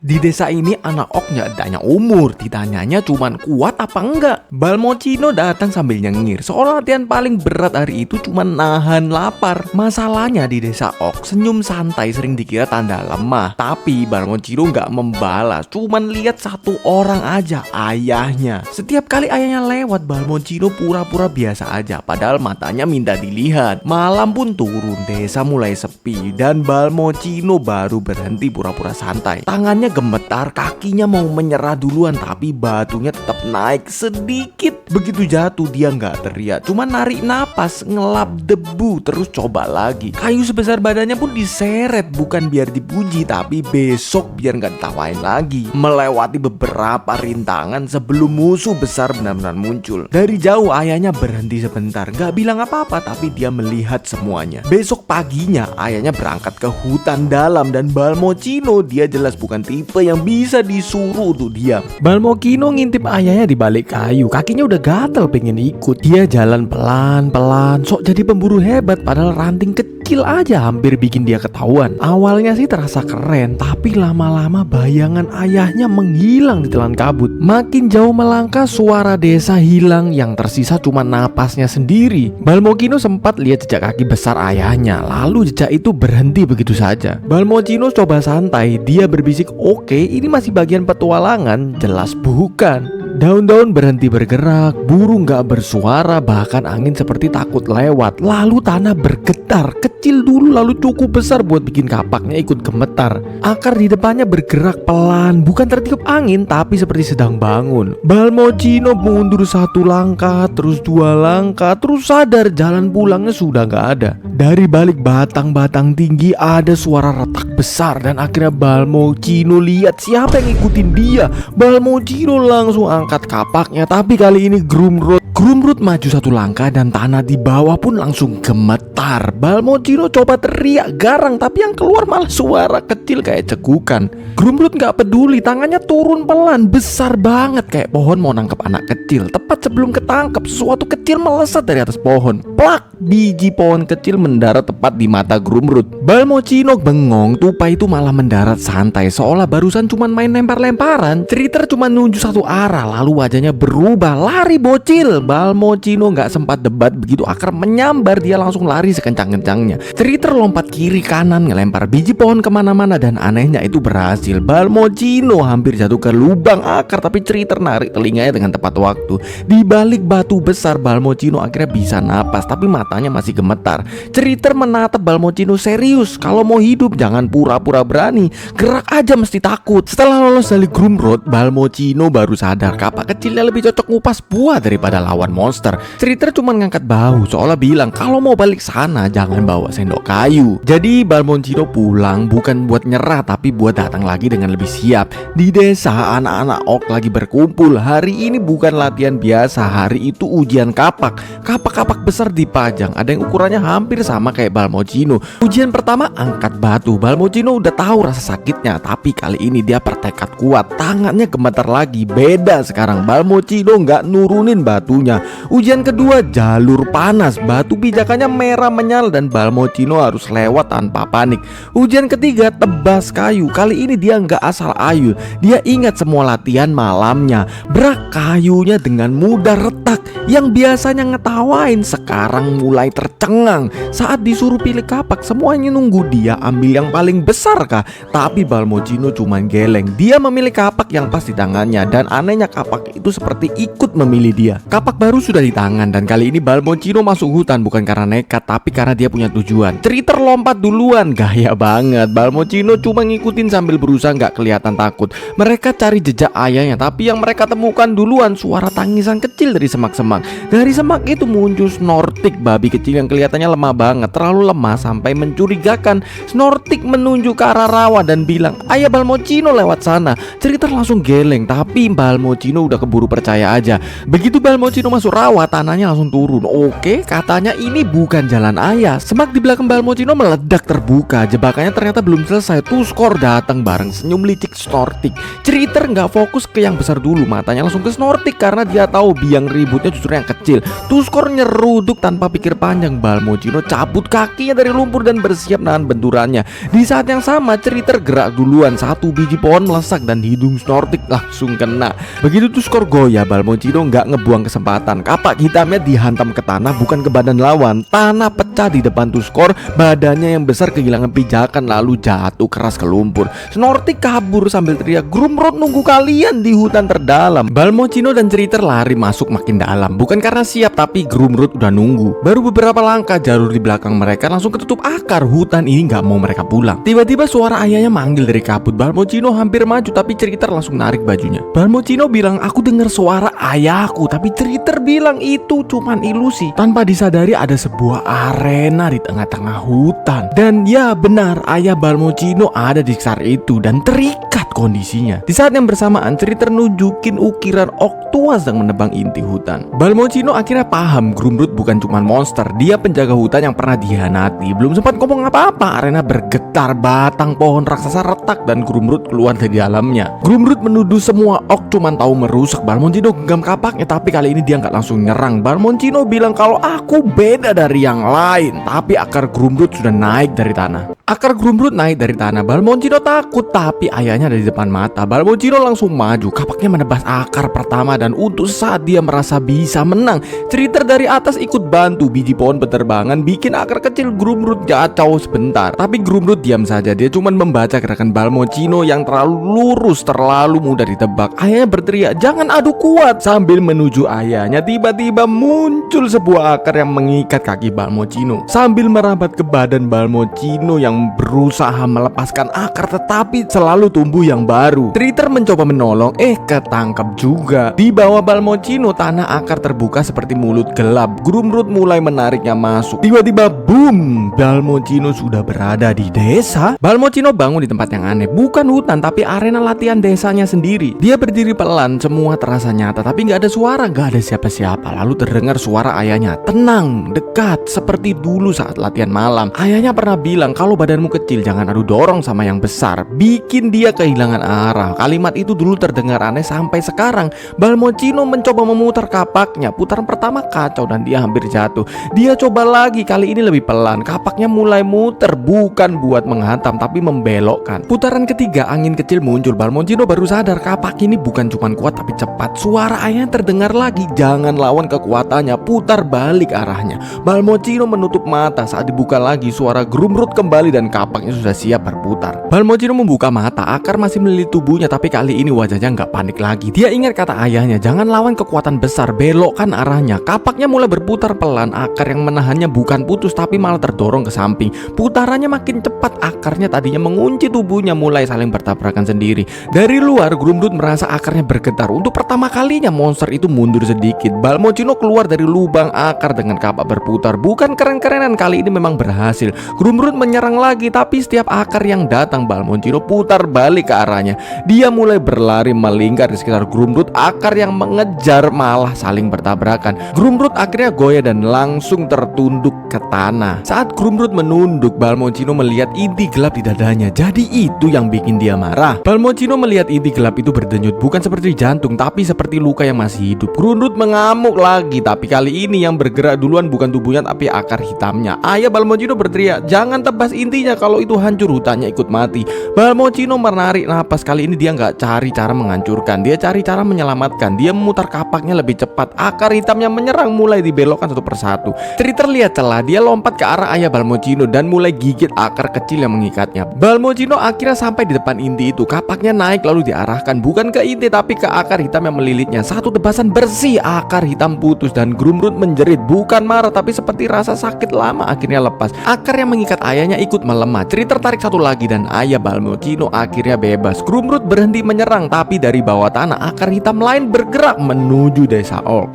Di desa ini anak ok nggak tanya umur, ditanyanya cuman kuat apa enggak. Balmocino datang sambil nyengir, seolah latihan paling berat hari itu cuman nahan lapar. Masalahnya di desa ok, senyum santai sering dikira tanda lemah. Tapi Balmocino nggak membalas, cuman lihat satu orang aja, ayahnya. Setiap kali ayahnya lewat, Balmocino pura-pura biasa aja, padahal matanya minta dilihat. Malam pun turun, desa mulai sepi, dan Balmocino baru berhenti pura-pura santai. Tangannya gemetar, kakinya mau menyerah duluan, tapi batunya tetap naik sedikit. Begitu jatuh dia nggak teriak, cuma narik napas, ngelap debu, terus coba lagi. Kayu sebesar badannya pun diseret, bukan biar dipuji, tapi besok biar nggak ditawain lagi. Melewati beberapa rintangan sebelum musuh besar benar-benar muncul. Dari jauh ayahnya berhenti sebentar, nggak bilang apa-apa, tapi dia melihat semuanya. Besok paginya ayahnya berangkat ke hutan dalam, dan Balmocino dia jelas bukan tipe yang bisa disuruh untuk diam. Balmocino ngintip ayahnya di balik kayu, kakinya udah gatel pengen ikut. Dia jalan pelan-pelan, sok jadi pemburu hebat, padahal ranting kecil aja hampir bikin dia ketahuan. Awalnya sih terasa keren, tapi lama-lama bayangan ayahnya menghilang di telan kabut. Makin jauh melangkah, suara desa hilang, yang tersisa cuma napasnya sendiri. Balmocino sempat lihat jejak kaki besar ayahnya, lalu jejak itu berhenti begitu saja. Balmocino coba santai, dia berbisik, "Oke, ini masih bagian petualangan." Jelas bukan. Daun-daun berhenti bergerak, burung gak bersuara, bahkan angin seperti takut lewat. Lalu tanah bergetar, kecil dulu lalu cukup besar buat bikin kapaknya ikut gemetar. Akar di depannya bergerak pelan, bukan tertiup angin, tapi seperti sedang bangun. Balmocino mundur satu langkah, terus dua langkah, terus sadar jalan pulangnya sudah gak ada. Dari balik batang-batang tinggi ada suara retak besar, dan akhirnya Balmocino lihat siapa yang ngikutin dia. Balmocino langsung angkat kapaknya, tapi kali ini Grumrud maju satu langkah dan tanah di bawah pun langsung gemetar. Balmocino coba teriak garang, tapi yang keluar malah suara kecil kayak cegukan. Grumrud gak peduli, tangannya turun pelan, besar banget kayak pohon mau nangkep anak kecil. Tepat sebelum ketangkep, sesuatu kecil melesat dari atas pohon. Plak! Biji pohon kecil mendarat tepat di mata Grumrud. Balmocino bengong, tupai itu malah mendarat santai, seolah barusan cuma main lempar-lemparan. Ceriter cuma nunjuk satu arah, lalu wajahnya berubah, lari bocil. Balmocino gak sempat debat, begitu akar menyambar dia langsung lari sekencang-kencangnya. Ceriter lompat kiri kanan, ngelempar biji pohon kemana-mana, dan anehnya itu berhasil. Balmocino hampir jatuh ke lubang akar, tapi Ceriter narik telinganya dengan tepat waktu. Di balik batu besar, Balmocino akhirnya bisa napas, tapi matanya masih gemetar. Ceriter menatap Balmocino serius, "Kalau mau hidup jangan pura-pura berani, gerak aja mesti takut." Setelah lolos dari Grumrud, Balmocino baru sadar kapak kecilnya lebih cocok ngupas buah daripada lawan monster. Ceriter cuma ngangkat bahu, seolah bilang kalau mau balik sana jangan bawa sendok kayu. Jadi Balmocino pulang bukan buat nyerah, tapi buat datang lagi dengan lebih siap. Di desa anak-anak ok lagi berkumpul. Hari ini bukan latihan biasa, hari itu ujian kapak. Kapak-kapak besar dipajang, ada yang ukurannya hampir sama kayak Balmocino. Ujian pertama angkat batu. Balmocino udah tahu rasa sakitnya, tapi kali ini dia bertekad kuat. Tangannya gemetar lagi, beda sekarang. Balmocino nggak nurunin batunya. Ujian kedua jalur panas, batu pijakannya merah menyala dan Balmocino harus lewat tanpa panik. Ujian ketiga tebas kayu, kali ini dia nggak asal ayul, dia ingat semua latihan malamnya. Brak, kayunya dengan mudah retak. Yang biasanya ngetawain sekarang mulai tercengang. Saat disuruh pilih kapak, semuanya nunggu dia ambil yang paling besar kah? Tapi Balmocino cuma geleng, dia memilih kapak yang pas di tangannya, dan anehnya kapak itu seperti ikut memilih dia. Kapak baru sudah di tangan, dan kali ini Balmocino masuk hutan bukan karena nekat, tapi karena dia punya tujuan. Ceriter lompat duluan, gaya banget. Balmocino cuma ngikutin sambil berusaha gak kelihatan takut. Mereka cari jejak ayahnya, tapi yang mereka temukan duluan suara tangisan kecil dari semak-semak. Dari semak itu muncul Snortik, babi kecil yang kelihatannya lemah banget, terlalu lemah sampai mencurigakan. Snortik menunjuk ke arah rawa dan bilang, "Ayah Balmocino lewat sana." Ceriter langsung geleng, tapi Balmocino udah keburu percaya aja. Begitu Balmocino Balmocino masuk rawa, tanahnya langsung turun. Oke, katanya ini bukan jalan ayah. Semak di belakang Balmocino meledak terbuka. Jebakannya ternyata belum selesai. Tuskor datang bareng senyum licik Snortik. Ceriter nggak fokus ke yang besar dulu, matanya langsung ke Snortik karena dia tahu biang ributnya justru yang kecil. Tuskor nyeruduk tanpa pikir panjang. Balmocino cabut kakinya dari lumpur dan bersiap nahan benturannya. Di saat yang sama, Ceriter gerak duluan. Satu biji pohon melesak dan hidung Snortik langsung kena. Begitu Tuskor goyah, Balmocino nggak ngebuang kesempatan. Kapak hitamnya dihantam ke tanah, bukan ke badan lawan. Tanah pecah di depan Tuskor. Badannya yang besar kehilangan pijakan lalu jatuh keras ke lumpur. Snortik kabur sambil teriak, "Grumrod nunggu kalian di hutan terdalam." Balmocino dan Ceriter lari masuk makin dalam. Bukan karena siap, tapi Grumrod udah nunggu. Baru beberapa langkah, jalur di belakang mereka langsung ketutup akar. Hutan ini nggak mau mereka pulang. Tiba-tiba suara ayahnya manggil dari kabut. Balmocino hampir maju, tapi Ceriter langsung narik bajunya. Balmocino bilang, "Aku dengar suara ayahku," tapi Ceriter bilang itu cuman ilusi. Tanpa disadari ada sebuah arena di tengah-tengah hutan. Dan ya benar, ayah Balmocino ada di sekitar itu dan terikat kondisinya. Di saat yang bersamaan, Ceriter nunjukin ukiran Oktua sedang menebang inti hutan. Balmocino akhirnya paham Grumrud bukan cuma monster, dia penjaga hutan yang pernah dihianati. Belum sempat ngomong apa-apa, arena bergetar, batang pohon raksasa retak dan Grumrud keluar dari dalamnya. Grumrud menuduh semua orc cuma tahu merusak. Balmocino genggam kapaknya, tapi kali ini dia nggak langsung nyerang. Balmocino bilang kalau aku beda dari yang lain, tapi akar Grumrud sudah naik dari tanah. Akar Grumrud naik dari tanah. Balmocino takut, tapi ayahnya ada di depan mata. Balmocino langsung maju, kapaknya menebas akar pertama dan untuk saat dia merasa bisa menang, Ceriter dari atas ikut bantu. Biji pohon berterbangan bikin akar kecil Grumrud kacau sebentar. Tapi Grumrud diam saja, dia cuma membaca gerakan Balmocino yang terlalu lurus, terlalu mudah ditebak. Ayahnya berteriak, "Jangan adu kuat." Sambil menuju ayahnya, tiba-tiba muncul sebuah akar yang mengikat kaki Balmocino. Sambil merambat ke badan Balmocino yang berusaha melepaskan akar, tetapi selalu tumbuh yang baru. Ceriter mencoba menolong, ketangkap juga. Di bawah Balmocino, tanah akar terbuka seperti mulut gelap. Grumrud mulai menariknya masuk. Tiba-tiba boom, Balmocino sudah berada di desa. Balmocino bangun di tempat yang aneh, bukan hutan tapi arena latihan desanya sendiri. Dia berdiri pelan, semua terasa nyata, tapi nggak ada suara, nggak ada siapa-siapa. Lalu terdengar suara ayahnya, tenang, dekat, seperti dulu saat latihan malam. Ayahnya pernah bilang kalau badanmu kecil jangan adu dorong sama yang besar, bikin dia kehilangan arah. Kalimat itu dulu terdengar aneh sampai sekarang. Balmocino mencoba memutar kapaknya. Putaran pertama kacau dan dia hampir jatuh. Dia coba lagi, kali ini lebih pelan. Kapaknya mulai muter, bukan buat menghantam tapi membelokkan. Putaran ketiga angin kecil muncul. Balmocino baru sadar kapak ini bukan cuma kuat tapi cepat. Suara ayahnya terdengar lagi, jangan lawan kekuatannya, putar balik arahnya. Balmocino menutup mata. Saat dibuka lagi, suara Grumrud kembali dan kapaknya sudah siap berputar. Balmocino membuka mata, akar masih melilit tubuhnya, tapi kali ini wajahnya nggak panik lagi. Dia ingat kata ayahnya, jangan lawan kekuatan besar, belokkan arahnya. Kapaknya mulai berputar pelan, akar yang menahannya bukan putus tapi malah terdorong ke samping. Putarannya makin cepat, akarnya tadinya mengunci tubuhnya mulai saling bertabrakan sendiri. Dari luar, Grumrud merasa akarnya bergetar. Untuk pertama kalinya monster itu mundur sedikit. Balmocino keluar dari lubang akar dengan kapak berputar. Bukan keren-kerenan, kali ini memang berhasil. Grumrud menyerang lagi, tapi setiap akar yang datang Balmocino putar balik ke arahnya. Dia mulai berlari melingkar di sekitar Grumrud. Akar yang mengejar malah saling bertabrakan. Grumrud akhirnya goyah dan langsung tertunduk ke tanah. Saat Grumrud menunduk, Balmocino melihat inti gelap di dadanya. Jadi itu yang bikin dia marah. Balmocino melihat inti gelap itu berdenyut, bukan seperti jantung tapi seperti luka yang masih hidup. Grumrud mengamuk lagi, tapi kali ini yang bergerak duluan bukan tubuhnya tapi akar hitamnya. Ayah Balmocino berteriak, "Jangan tebas intinya, kalau itu hancur hutannya ikut mati." Balmocino menarik napas. Kali ini dia nggak cari cara menghancurkan, dia cari cara menyelamatkan. Dia memutar kapaknya lebih cepat. Akar hitamnya menyerang, mulai dibelokkan satu persatu. Ceriter lihat celah, dia lompat ke arah ayah Balmocino dan mulai gigit akar kecil yang mengikatnya. Balmocino akhirnya sampai di depan inti itu. Kapaknya naik lalu diarahkan bukan ke inti tapi ke akar hitam yang melilitnya. Satu tebasan bersih, akar hitam putus dan Grumrud menjerit, bukan marah tapi seperti rasa sakit lama akhirnya lepas. Akar yang mengikat ayahnya ikut melemah. Ceriter tarik satu lagi dan ayah Balmocino akhirnya bebas. Grumrud berhenti menyerang, tapi dari bawah tanah akar hitam lain bergerak menuju desa orc.